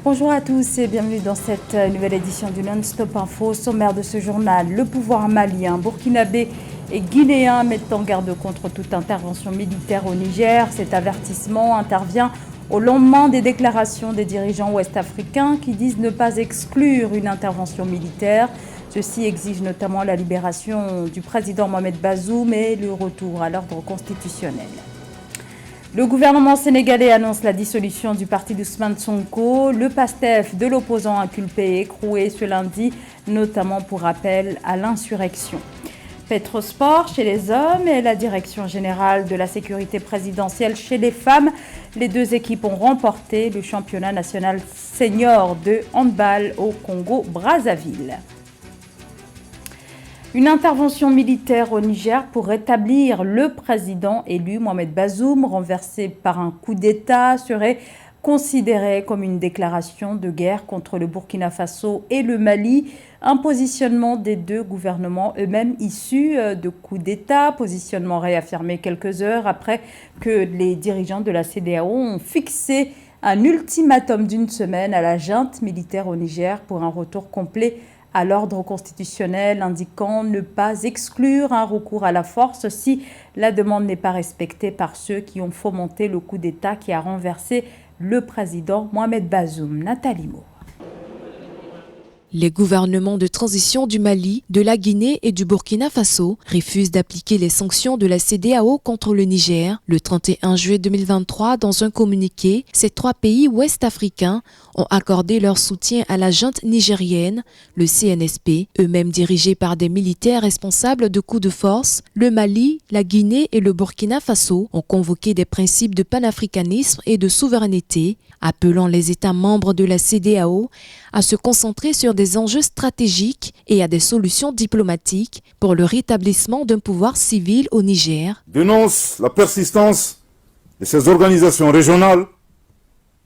Bonjour à tous et bienvenue dans cette nouvelle édition du Non-Stop Info. Au sommaire de ce journal, le pouvoir malien, burkinabé et guinéen mettent en garde contre toute intervention militaire au Niger. Cet avertissement intervient au lendemain des déclarations des dirigeants ouest-africains qui disent ne pas exclure une intervention militaire. Ceci exige notamment la libération du président Mohamed Bazoum et le retour à l'ordre constitutionnel. Le gouvernement sénégalais annonce la dissolution du parti d'Ousmane Sonko. Le PASTEF de l'opposant inculpé et écroué ce lundi, notamment pour appel à l'insurrection. Petrosport chez les hommes et la direction générale de la sécurité présidentielle chez les femmes. Les deux équipes ont remporté le championnat national senior de handball au Congo-Brazzaville. Une intervention militaire au Niger pour rétablir le président élu Mohamed Bazoum, renversé par un coup d'État, serait considérée comme une déclaration de guerre contre le Burkina Faso et le Mali. Un positionnement des deux gouvernements eux-mêmes issus de coups d'État, positionnement réaffirmé quelques heures après que les dirigeants de la CEDEAO ont fixé un ultimatum d'une semaine à la junte militaire au Niger pour un retour complet à l'ordre constitutionnel, indiquant ne pas exclure un recours à la force si la demande n'est pas respectée par ceux qui ont fomenté le coup d'État qui a renversé le président Mohamed Bazoum. Nathalie Moore. Les gouvernements de transition du Mali, de la Guinée et du Burkina Faso refusent d'appliquer les sanctions de la CEDEAO contre le Niger. Le 31 juillet 2023, dans un communiqué, ces trois pays ouest-africains ont accordé leur soutien à la junte nigérienne, le CNSP, eux-mêmes dirigés par des militaires responsables de coups de force. Le Mali, la Guinée et le Burkina Faso ont convoqué des principes de panafricanisme et de souveraineté, appelant les États membres de la CEDEAO à se concentrer sur des enjeux stratégiques et à des solutions diplomatiques pour le rétablissement d'un pouvoir civil au Niger. Dénonce la persistance de ces organisations régionales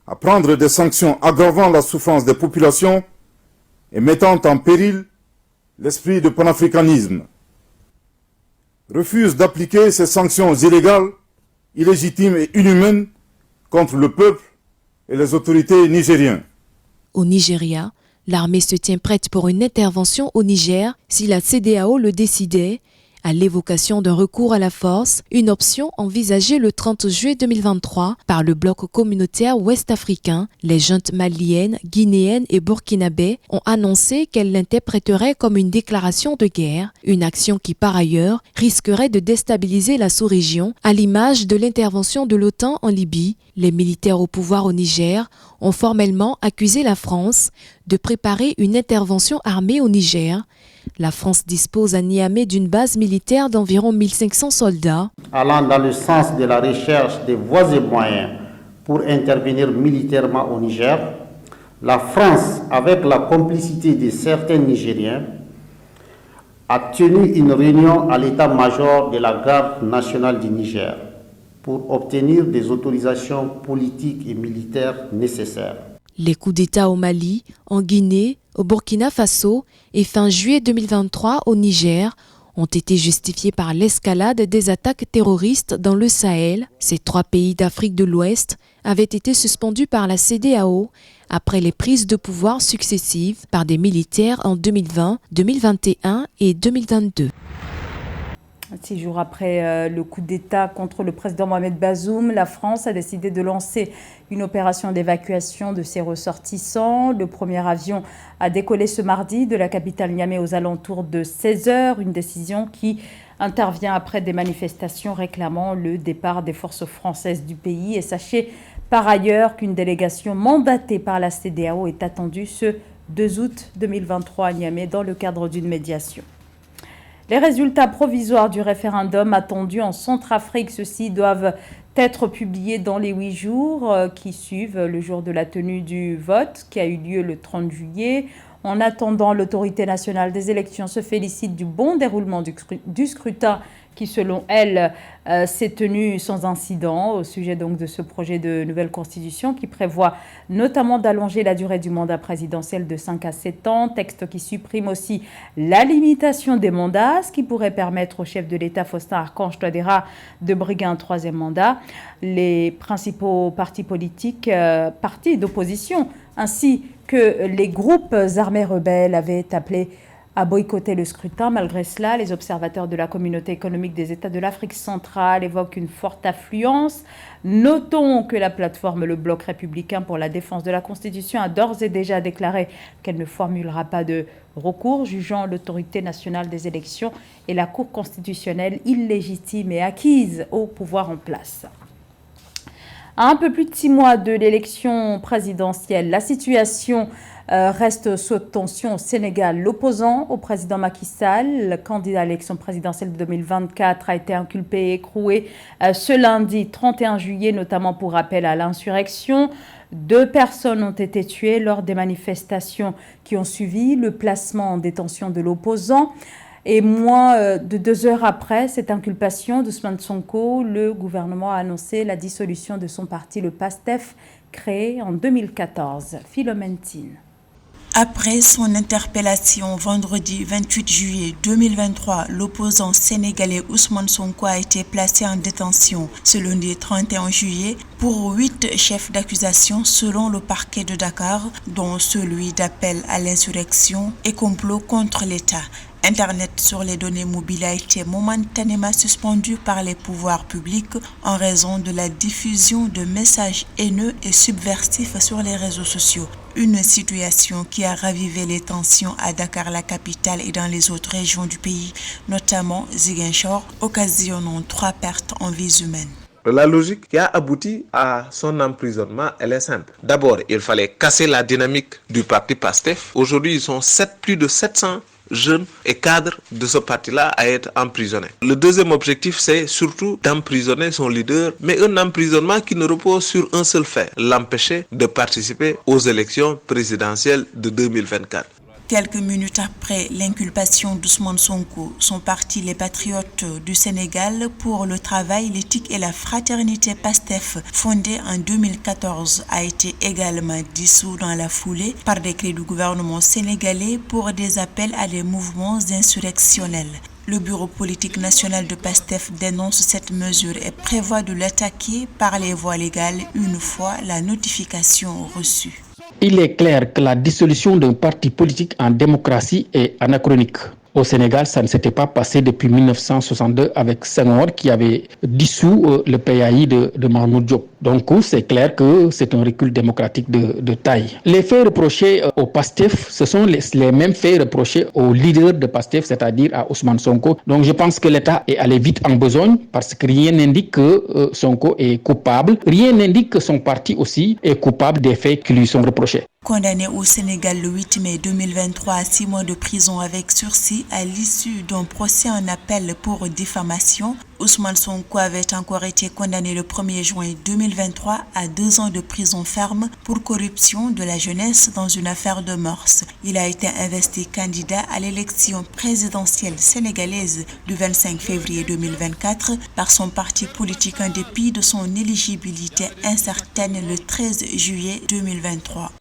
à prendre des sanctions aggravant la souffrance des populations et mettant en péril l'esprit de panafricanisme. Refuse d'appliquer ces sanctions illégales, illégitimes et inhumaines contre le peuple et les autorités nigériennes. Au Nigeria, l'armée se tient prête pour une intervention au Niger si la CEDEAO le décidait, à l'évocation d'un recours à la force, une option envisagée le 30 juillet 2023 par le bloc communautaire ouest-africain. Les juntes maliennes, guinéennes et burkinabées ont annoncé qu'elles l'interpréteraient comme une déclaration de guerre, une action qui par ailleurs risquerait de déstabiliser la sous-région, à l'image de l'intervention de l'OTAN en Libye. Les militaires au pouvoir au Niger ont formellement accusé la France de préparer une intervention armée au Niger. La France dispose à Niamey d'une base militaire d'environ 1500 soldats. Allant dans le sens de la recherche des voies et moyens pour intervenir militairement au Niger, la France, avec la complicité de certains Nigériens, a tenu une réunion à l'état-major de la garde nationale du Niger pour obtenir des autorisations politiques et militaires nécessaires. Les coups d'État au Mali, en Guinée, au Burkina Faso et fin juillet 2023 au Niger ont été justifiés par l'escalade des attaques terroristes dans le Sahel. Ces trois pays d'Afrique de l'Ouest avaient été suspendus par la CEDEAO après les prises de pouvoir successives par des militaires en 2020, 2021 et 2022. 6 jours après le coup d'État contre le président Mohamed Bazoum, la France a décidé de lancer une opération d'évacuation de ses ressortissants. Le premier avion a décollé ce mardi de la capitale Niamey aux alentours de 16 h, une décision qui intervient après des manifestations réclamant le départ des forces françaises du pays. Et sachez par ailleurs qu'une délégation mandatée par la CEDEAO est attendue ce 2 août 2023 à Niamey dans le cadre d'une médiation. Les résultats provisoires du référendum attendu en Centrafrique, ceux-ci doivent être publiés dans les 8 jours qui suivent le jour de la tenue du vote qui a eu lieu le 30 juillet. En attendant, l'autorité nationale des élections se félicite du bon déroulement du scrutin qui, selon elle, s'est tenue sans incident au sujet donc de ce projet de nouvelle constitution qui prévoit notamment d'allonger la durée du mandat présidentiel de 5 à 7 ans, texte qui supprime aussi la limitation des mandats, ce qui pourrait permettre au chef de l'État, Faustin Archange Touadéra, de briguer un 3e mandat. Les principaux partis politiques, partis d'opposition, ainsi que les groupes armés rebelles avaient appelé à boycotter le scrutin. Malgré cela, les observateurs de la communauté économique des États de l'Afrique centrale évoquent une forte affluence. Notons que la plateforme Le Bloc républicain pour la défense de la Constitution a d'ores et déjà déclaré qu'elle ne formulera pas de recours, jugeant l'autorité nationale des élections et la Cour constitutionnelle illégitime et acquise au pouvoir en place. À un peu plus de 6 mois de l'élection présidentielle, la situation reste sous tension au Sénégal. L'opposant au président Macky Sall, le candidat à l'élection présidentielle de 2024, a été inculpé et écroué ce lundi 31 juillet, notamment pour appel à l'insurrection. 2 personnes ont été tuées lors des manifestations qui ont suivi le placement en détention de l'opposant. Et moins de 2 heures après cette inculpation d'Ousmane Sonko, le gouvernement a annoncé la dissolution de son parti, le PASTEF, créé en 2014. Philomène Tine. Après son interpellation vendredi 28 juillet 2023, l'opposant sénégalais Ousmane Sonko a été placé en détention ce lundi 31 juillet pour 8 chefs d'accusation selon le parquet de Dakar, dont celui d'appel à l'insurrection et complot contre l'État. Internet sur les données mobiles a été momentanément suspendu par les pouvoirs publics en raison de la diffusion de messages haineux et subversifs sur les réseaux sociaux. Une situation qui a ravivé les tensions à Dakar, la capitale, et dans les autres régions du pays, notamment Ziguinchor, occasionnant 3 pertes en vies humaines. La logique qui a abouti à son emprisonnement, elle est simple. D'abord, il fallait casser la dynamique du parti PASTEF. Aujourd'hui, ils sont plus de 700 jeunes et cadres de ce parti-là à être emprisonnés. Le deuxième objectif, c'est surtout d'emprisonner son leader, mais un emprisonnement qui ne repose sur un seul fait, l'empêcher de participer aux élections présidentielles de 2024. Quelques minutes après l'inculpation d'Ousmane Sonko, son parti Les Patriotes du Sénégal pour le travail, l'éthique et la fraternité PASTEF, fondé en 2014, a été également dissous dans la foulée par décret du gouvernement sénégalais pour des appels à des mouvements insurrectionnels. Le bureau politique national de PASTEF dénonce cette mesure et prévoit de l'attaquer par les voies légales une fois la notification reçue. Il est clair que la dissolution d'un parti politique en démocratie est anachronique. Au Sénégal, ça ne s'était pas passé depuis 1962 avec Senghor qui avait dissous le PAI de Mahmoud Diop. Donc c'est clair que c'est un recul démocratique de taille. Les faits reprochés au PASTEF, ce sont les mêmes faits reprochés au leader de PASTEF, c'est-à-dire à Ousmane Sonko. Donc je pense que l'État est allé vite en besogne parce que rien n'indique que Sonko est coupable. Rien n'indique que son parti aussi est coupable des faits qui lui sont reprochés. Condamné au Sénégal le 8 mai 2023 à 6 mois de prison avec sursis à l'issue d'un procès en appel pour diffamation, Ousmane Sonko avait encore été condamné le 1er juin 2023 à 2 ans de prison ferme pour corruption de la jeunesse dans une affaire de mœurs. Il a été investi candidat à l'élection présidentielle sénégalaise du 25 février 2024 par son parti politique en dépit de son éligibilité incertaine le 13 juillet 2023.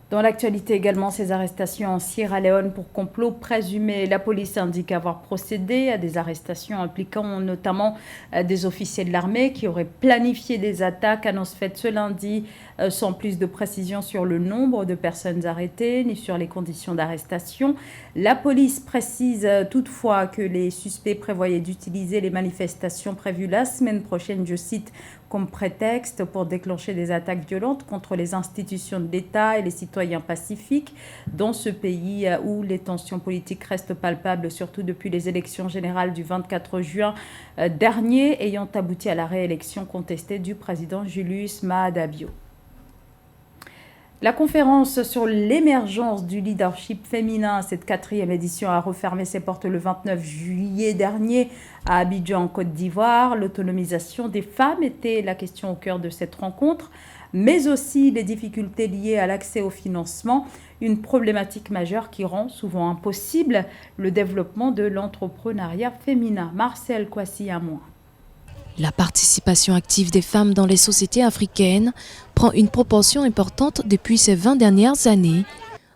Dans l'actualité également, ces arrestations en Sierra Leone pour complot présumé. La police indique avoir procédé à des arrestations impliquant notamment des officiers de l'armée qui auraient planifié des attaques. Annonce faite ce lundi sans plus de précision sur le nombre de personnes arrêtées ni sur les conditions d'arrestation. La police précise toutefois que les suspects prévoyaient d'utiliser les manifestations prévues la semaine prochaine, je cite, comme prétexte pour déclencher des attaques violentes contre les institutions de l'État et les citoyens pacifiques dans ce pays où les tensions politiques restent palpables, surtout depuis les élections générales du 24 juin dernier, ayant abouti à la réélection contestée du président Julius Maada Bio. La conférence sur l'émergence du leadership féminin, cette 4e édition, a refermé ses portes le 29 juillet dernier à Abidjan, en Côte d'Ivoire. L'autonomisation des femmes était la question au cœur de cette rencontre. mais aussi les difficultés liées à l'accès au financement, une problématique majeure qui rend souvent impossible le développement de l'entrepreneuriat féminin. Marcel Kwasi-Amoa. La participation active des femmes dans les sociétés africaines prend une proportion importante depuis ces 20 dernières années.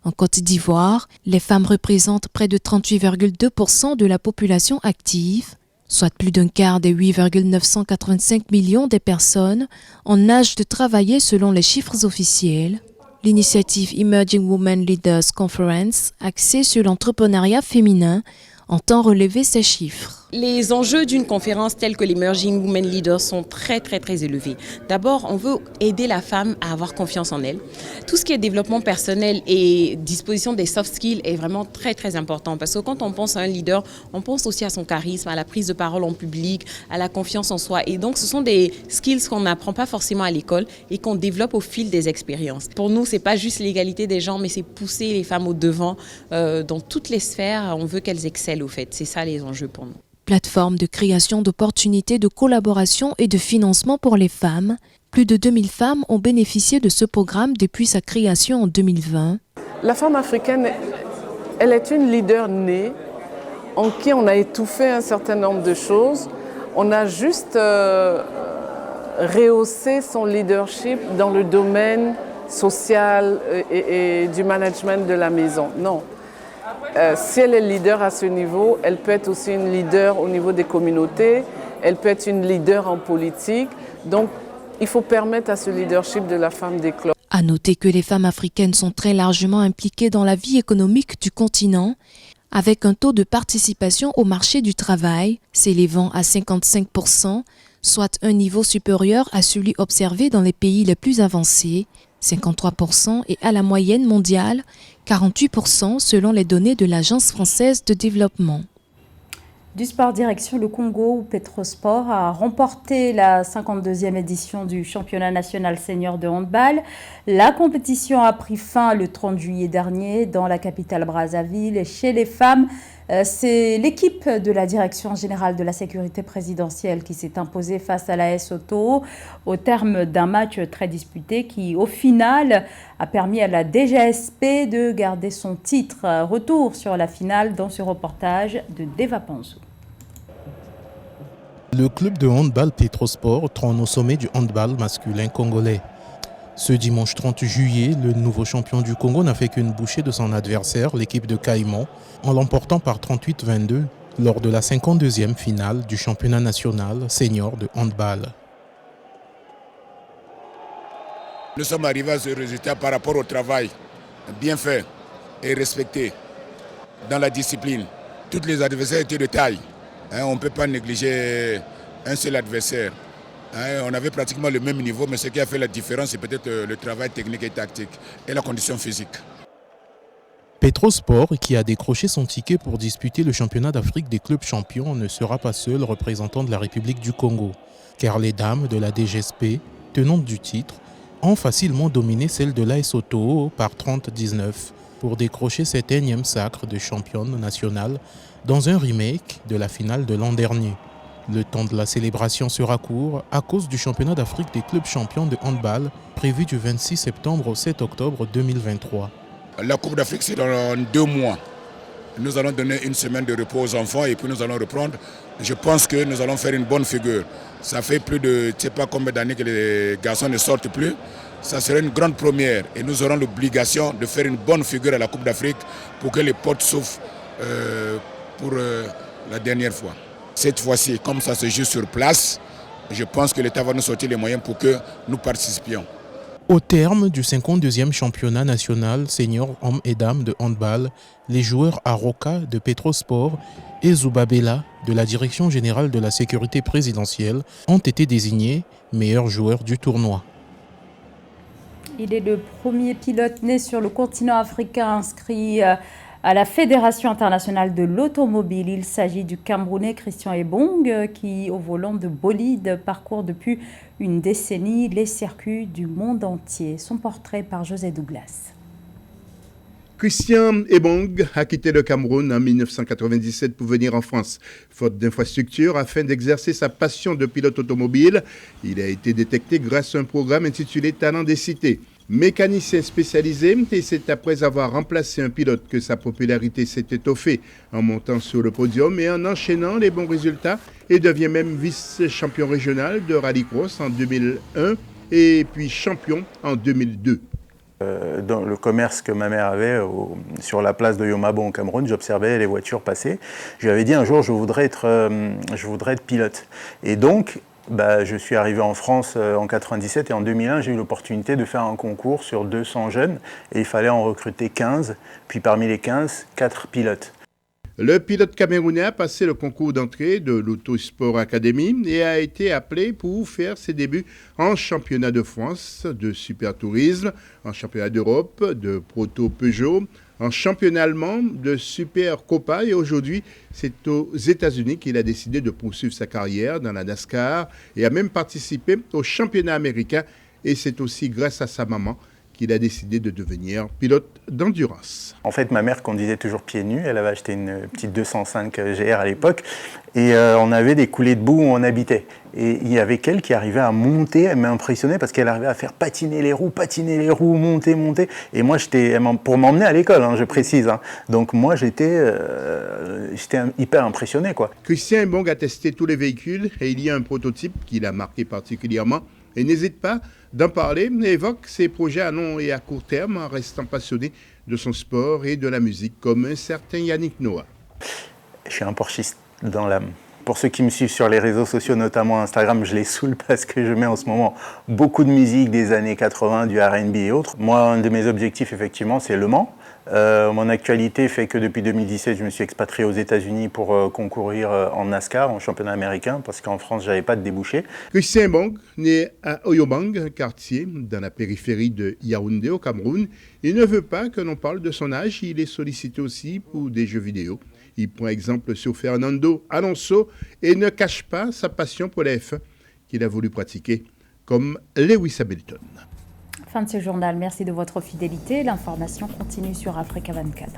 En Côte d'Ivoire, les femmes représentent près de 38,2% de la population active, soit plus d'un quart des 8,985 millions de personnes en âge de travailler selon les chiffres officiels. L'initiative Emerging Women Leaders Conference, axée sur l'entrepreneuriat féminin, entend relever ces chiffres. Les enjeux d'une conférence telle que l'Emerging Women Leaders sont très élevés. D'abord, on veut aider la femme à avoir confiance en elle. Tout ce qui est développement personnel et disposition des soft skills est vraiment très important parce que quand on pense à un leader, on pense aussi à son charisme, à la prise de parole en public, à la confiance en soi. Et donc, ce sont des skills qu'on n'apprend pas forcément à l'école et qu'on développe au fil des expériences. Pour nous, c'est pas juste l'égalité des genres, mais c'est pousser les femmes au devant dans toutes les sphères. On veut qu'elles excellent au fait. C'est ça les enjeux pour nous. Plateforme de création d'opportunités de collaboration et de financement pour les femmes. Plus de 2000 femmes ont bénéficié de ce programme depuis sa création en 2020. La femme africaine, elle est une leader née en qui on a étouffé un certain nombre de choses. On a juste rehaussé son leadership dans le domaine social et du management de la maison. Non. Si elle est leader à ce niveau, elle peut être aussi une leader au niveau des communautés, elle peut être une leader en politique. Donc, il faut permettre à ce leadership de la femme d'éclore. À noter que les femmes africaines sont très largement impliquées dans la vie économique du continent, avec un taux de participation au marché du travail s'élevant à 55%, soit un niveau supérieur à celui observé dans les pays les plus avancés, 53%, et à la moyenne mondiale, 48% selon les données de l'Agence française de développement. Du sport direction le Congo, où Petrosport a remporté la 52e édition du championnat national senior de handball. La compétition a pris fin le 30 juillet dernier dans la capitale Brazzaville. Et chez les femmes, c'est l'équipe de la Direction générale de la sécurité présidentielle qui s'est imposée face à l'AS Auto au terme d'un match très disputé qui, au final, a permis à la DGSP de garder son titre. Retour sur la finale dans ce reportage de Deva Panzou. Le club de handball Petrosport trône au sommet du handball masculin congolais. Ce dimanche 30 juillet, le nouveau champion du Congo n'a fait qu'une bouchée de son adversaire, l'équipe de Caïman, en l'emportant par 38-22 lors de la 52e finale du championnat national senior de handball. Nous sommes arrivés à ce résultat par rapport au travail bien fait et respecté dans la discipline. Tous les adversaires étaient de taille. On ne peut pas négliger un seul adversaire. On avait pratiquement le même niveau, mais ce qui a fait la différence, c'est peut-être le travail technique et tactique et la condition physique. Petrosport, qui a décroché son ticket pour disputer le championnat d'Afrique des clubs champions, ne sera pas seul représentant de la République du Congo, car les dames de la DGSP, tenantes du titre, ont facilement dominé celle de l'AS Auto par 30-19 pour décrocher cet énième sacre de championne nationale dans un remake de la finale de l'an dernier. Le temps de la célébration sera court à cause du championnat d'Afrique des clubs champions de handball prévu du 26 septembre au 7 octobre 2023. La Coupe d'Afrique, c'est dans 2 mois. Nous allons donner une semaine de repos aux enfants et puis nous allons reprendre. Je pense que nous allons faire une bonne figure. Ça fait plus de, je ne sais pas combien d'années que les garçons ne sortent plus. Ça serait une grande première et nous aurons l'obligation de faire une bonne figure à la Coupe d'Afrique pour que les portes s'ouvrent pour la dernière fois. Cette fois-ci, comme ça se joue sur place, je pense que l'État va nous sortir les moyens pour que nous participions. Au terme du 52e championnat national senior hommes et dames de handball, les joueurs Aroka de Petrosport et Zubabela de la Direction générale de la sécurité présidentielle ont été désignés meilleurs joueurs du tournoi. Il est le premier pilote né sur le continent africain inscrit à la Fédération internationale de l'automobile. Il s'agit du Camerounais Christian Ebong qui, au volant de bolide, parcourt depuis une décennie les circuits du monde entier. Son portrait par José Douglas. Christian Ebong a quitté le Cameroun en 1997 pour venir en France. Faute d'infrastructures, afin d'exercer sa passion de pilote automobile, il a été détecté grâce à un programme intitulé Talent des cités. Mécanicien spécialisé, et c'est après avoir remplacé un pilote que sa popularité s'est étoffée en montant sur le podium et en enchaînant les bons résultats, et devient même vice-champion régional de rallycross en 2001 et puis champion en 2002. Dans le commerce que ma mère avait sur la place de Yomabo au Cameroun, j'observais les voitures passer. Je lui avais dit un jour, je voudrais être pilote. Et donc, je suis arrivé en France en 97 et en 2001, j'ai eu l'opportunité de faire un concours sur 200 jeunes et il fallait en recruter 15, puis parmi les 15, 4 pilotes. Le pilote camerounais a passé le concours d'entrée de l'Autosport Academy et a été appelé pour faire ses débuts en championnat de France de super tourisme, en championnat d'Europe de Proto Peugeot, en championnat allemand de Super Copa, et aujourd'hui c'est aux États-Unis qu'il a décidé de poursuivre sa carrière dans la NASCAR et a même participé au championnat américain, et c'est aussi grâce à sa maman qu'il a décidé de devenir pilote d'endurance. En fait, ma mère conduisait toujours pieds nus. Elle avait acheté une petite 205 GR à l'époque. Et on avait des coulées de boue où on habitait. Et il y avait qu'elle qui arrivait à monter. Elle m'impressionnait parce qu'elle arrivait à faire patiner les roues, monter. Et moi, pour m'emmener à l'école, je précise. Donc moi, j'étais hyper impressionné, quoi. Christian Ebong a testé tous les véhicules et il y a un prototype qui l'a marqué particulièrement. Et n'hésite pas d'en parler et évoque ses projets à long et à court terme en restant passionné de son sport et de la musique, comme un certain Yannick Noah. Je suis un porchiste dans l'âme. Pour ceux qui me suivent sur les réseaux sociaux, notamment Instagram, je les saoule parce que je mets en ce moment beaucoup de musique des années 80, du R&B et autres. Moi, un de mes objectifs, effectivement, c'est Le Mans. Mon actualité fait que depuis 2017, je me suis expatrié aux États-Unis pour concourir en NASCAR, en championnat américain, parce qu'en France, je n'avais pas de débouché. Christian Ebong, né à Oyobang, un quartier dans la périphérie de Yaoundé, au Cameroun, il ne veut pas que l'on parle de son âge. Il est sollicité aussi pour des jeux vidéo. Il prend exemple sur Fernando Alonso et ne cache pas sa passion pour la F1 qu'il a voulu pratiquer, comme Lewis Hamilton. Fin de ce journal. Merci de votre fidélité. L'information continue sur Africa 24.